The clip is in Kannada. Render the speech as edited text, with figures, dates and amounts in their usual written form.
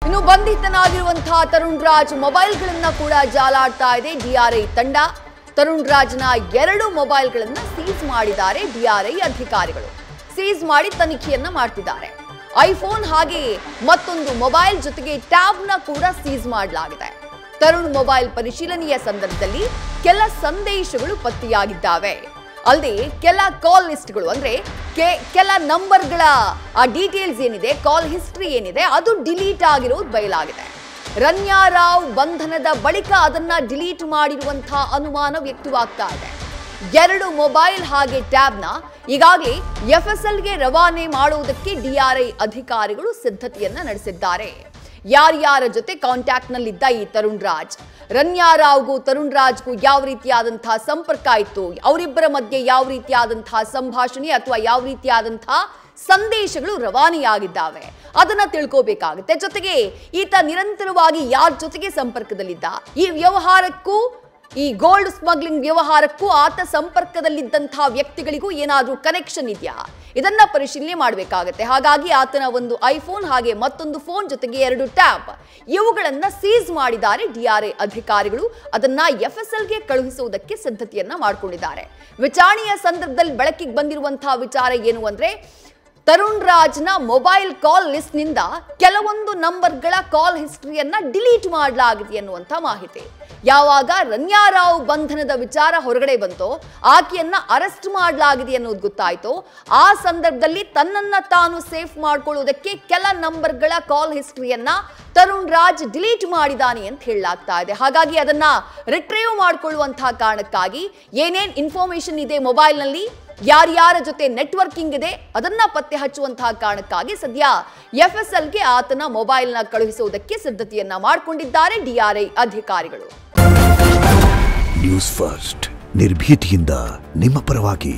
ಇನ್ನು ಬಂಧಿತನಾಗಿರುವಂತಹ ತರುಣ್ ರಾಜ್ ಮೊಬೈಲ್ಗಳನ್ನ ಕೂಡ ಜಾಲಾಡ್ತಾ ಇದೆ ಡಿಆರ್ಐ ತಂಡ. ತರುಣ್ ರಾಜ್ನ 2 ಮೊಬೈಲ್ಗಳನ್ನ ಸೀಸ್ ಮಾಡಿದ್ದಾರೆ ಡಿಆರ್ಐ ಅಧಿಕಾರಿಗಳು. ಸೀಸ್ ಮಾಡಿ ತನಿಖೆಯನ್ನ ಮಾಡ್ತಿದ್ದಾರೆ. ಐಫೋನ್ ಹಾಗೆ ಮತ್ತೊಂದು ಮೊಬೈಲ್ ಜೊತೆಗೆ ಟ್ಯಾಬ್ನ ಕೂಡ ಸೀಸ್ ಮಾಡಲಾಗಿದೆ. ತರುಣ್ ಮೊಬೈಲ್ ಪರಿಶೀಲನೆಯ ಸಂದರ್ಭದಲ್ಲಿ ಕೆಲ ಸಂದೇಶಗಳು ಪತ್ತೆಯಾಗಿದ್ದಾವೆ. ಅಲ್ಲದೆ ಕೆಲ ಕಾಲ್ ಲಿಸ್ಟ್ಗಳು ಅಂದ್ರೆ ಕೆಲ ನಂಬರ್ಗಳ ಆ ಡೀಟೇಲ್ಸ್ ಏನಿದೆ, ಕಾಲ್ ಹಿಸ್ಟ್ರಿ ಏನಿದೆ, ಅದು ಡಿಲೀಟ್ ಆಗಿರೋದು ಬಯಲಾಗಿದೆ. ರನ್ಯಾ ರಾವ್ ಬಂಧನದ ಬಳಿಕ ಅದನ್ನ ಡಿಲೀಟ್ ಮಾಡಿರುವಂತಹ ಅನುಮಾನ ವ್ಯಕ್ತವಾಗ್ತಾ ಇದೆ. 2 ಮೊಬೈಲ್ ಹಾಗೆ ಟ್ಯಾಬ್ನ ಈಗಾಗಲೇ ಎಫ್ಎಸ್ಎಲ್ಗೆ ರವಾನೆ ಮಾಡುವುದಕ್ಕೆ ಡಿಆರ್ಐ ಅಧಿಕಾರಿಗಳು ಸಿದ್ಧತೆಯನ್ನ ನಡೆಸಿದ್ದಾರೆ. ಯಾರ್ಯಾರ ಜೊತೆ ಕಾಂಟ್ಯಾಕ್ಟ್ ನಲ್ಲಿದ್ದ ಈ ತರುಣ್ ರಾಜ್, ರನ್ಯಾ ರಾವ್ಗೂ ತರುಣ್ ರಾಜ್ಗೂ ಯಾವ ರೀತಿಯಾದಂತಹ ಸಂಪರ್ಕ ಇತ್ತು, ಅವರಿಬ್ಬರ ಮಧ್ಯೆ ಯಾವ ರೀತಿಯಾದಂತಹ ಸಂಭಾಷಣೆ ಅಥವಾ ಯಾವ ರೀತಿಯಾದಂತಹ ಸಂದೇಶಗಳು ರವಾನೆಯಾಗಿದ್ದಾವೆ ಅದನ್ನ ತಿಳ್ಕೋಬೇಕಾಗುತ್ತೆ. ಜೊತೆಗೆ ಈತ ನಿರಂತರವಾಗಿ ಯಾರ ಜೊತೆಗೆ ಸಂಪರ್ಕದಲ್ಲಿದ್ದ, ಈ ವ್ಯವಹಾರಕ್ಕೂ ಈ ಗೋಲ್ಡ್ ಸ್ಮಗ್ಲಿಂಗ್ ವ್ಯವಹಾರಕ್ಕೂ ಆತ ಸಂಪರ್ಕದಲ್ಲಿದ್ದಂತಹ ವ್ಯಕ್ತಿಗಳಿಗೂ ಏನಾದರೂ ಕನೆಕ್ಷನ್ ಇದೆಯಾ, ಇದನ್ನ ಪರಿಶೀಲನೆ ಮಾಡಬೇಕಾಗುತ್ತೆ. ಹಾಗಾಗಿ ಆತನ ಒಂದು ಐಫೋನ್ ಹಾಗೆ ಮತ್ತೊಂದು ಫೋನ್ ಜೊತೆಗೆ 2 ಟ್ಯಾಬ್ ಇವುಗಳನ್ನ ಸೀಸ್ ಮಾಡಿದ್ದಾರೆ ಡಿಆರ್ಐ ಅಧಿಕಾರಿಗಳು. ಅದನ್ನ ಎಫ್ಎಸ್ಎಲ್ಗೆ ಕಳುಹಿಸುವುದಕ್ಕೆ ಸಿದ್ಧತೆಯನ್ನ ಮಾಡಿಕೊಂಡಿದ್ದಾರೆ. ವಿಚಾರಣೆಯ ಸಂದರ್ಭದಲ್ಲಿ ಬೆಳಕಿಗೆ ಬಂದಿರುವಂತಹ ವಿಚಾರ ಏನು ಅಂದ್ರೆ, ತರುಣ್ ರಾಜ್ನ ಮೊಬೈಲ್ ಕಾಲ್ ಲಿಸ್ಟ್ ನಿಂದ ಕೆಲವೊಂದು ನಂಬರ್ಗಳ ಕಾಲ್ ಹಿಸ್ಟ್ರಿಯನ್ನ ಡಿಲೀಟ್ ಮಾಡಲಾಗಿದೆ ಅನ್ನುವಂಥ ಮಾಹಿತಿ. ಯಾವಾಗ ರನ್ಯಾ ರಾವ್ ಬಂಧನದ ವಿಚಾರ ಹೊರಗಡೆ ಬಂತೋ, ಆಕೆಯನ್ನ ಅರೆಸ್ಟ್ ಮಾಡಲಾಗಿದೆ ಅನ್ನೋದು ಗೊತ್ತಾಯ್ತು, ಆ ಸಂದರ್ಭದಲ್ಲಿ ತನ್ನನ್ನ ತಾನು ಸೇಫ್ ಮಾಡ್ಕೊಳ್ಳೋದಕ್ಕೆ ಕೆಲ ನಂಬರ್ಗಳ ಕಾಲ್ ಹಿಸ್ಟ್ರಿಯನ್ನ ತರುಣ್ ರಾಜ್ ಡಿಲೀಟ್ ಮಾಡಿದಾನೆ ಅಂತ ಹೇಳಲಾಗ್ತಾ ಇದೆ. ಹಾಗಾಗಿ ಅದನ್ನ ರಿಟ್ರೀವ್ ಮಾಡಿಕೊಳ್ಳುವಂತಹ ಕಾರಣಕ್ಕಾಗಿ ಏನೇನ್ ಇನ್ಫಾರ್ಮೇಶನ್ ಇದೆ ಮೊಬೈಲ್ನಲ್ಲಿ, ಯಾರ್ಯಾರ ಜೊತೆ ನೆಟ್ವರ್ಕಿಂಗ್ ಇದೆ ಅದನ್ನ ಪತ್ತೆ ಹಚ್ಚುವಂತಹ ಕಾರಣಕ್ಕಾಗಿ ಸದ್ಯ ಎಫ್ಎಸ್ಎಲ್ಗೆ ಆತನ ಮೊಬೈಲ್ನ ಕಳುಹಿಸುವುದಕ್ಕೆ ಸಿದ್ಧತೆಯನ್ನ ಮಾಡಿಕೊಂಡಿದ್ದಾರೆ ಡಿಆರ್ಐ ಅಧಿಕಾರಿಗಳು. ನ್ಯೂಸ್ ಫಸ್ಟ್ ನಿರ್ಭೀತಿಯಿಂದ ನಿಮ್ಮ ಪರವಾಗಿ.